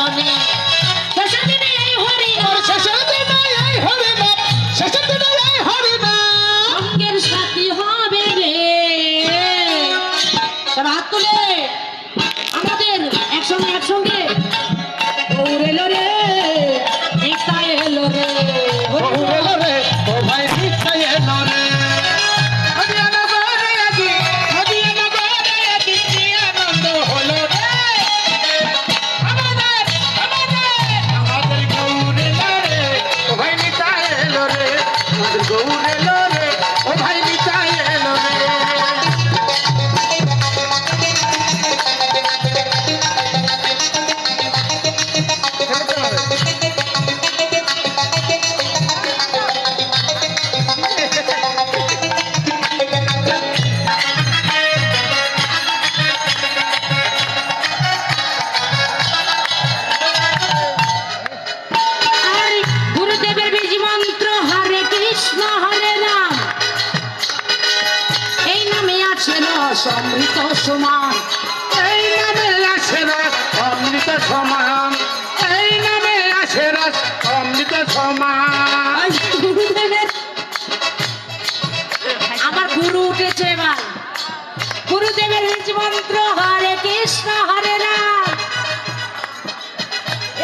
জানি শেষের দিনে এই হরি ওর শেষের দিনে এই হরি নাম শেষের দিনে এই হরি নাম সঙ্গের সাথী হবে রে সব হাত তুলে আমাদের একসঙ্গে একসঙ্গে গৌর এলো রে নিত্যা এলো রে ও এলো রে ও ভাই নিতাই এলো রে নদিয়ানা গরে আজি নদিয়ানা গরে আজি কি আনন্দ হলো রে আমাদের গৌর এলো রে ও ভাই নিতাই এলো রে আমাদের গৌর এলো রে ও ভাই নিতাই এলো রে আর গুরুদেবের বীজ মন্ত্র হরে কৃষ্ণ হরে রাম এই নামে আছে রস অমৃত সমান এই নামে আসে রস অমৃত সমান এই নামে আসে রস অমৃত সমান আর গুরুদেবের আমার গুরু উঠেছে এবার গুরুদেবের বীজ মন্ত্র হরে কৃষ্ণ হরে রাম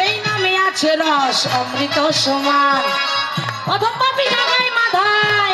এই নামে আছে রস অমৃত সমান অধম পাপী জাগায় মাধায়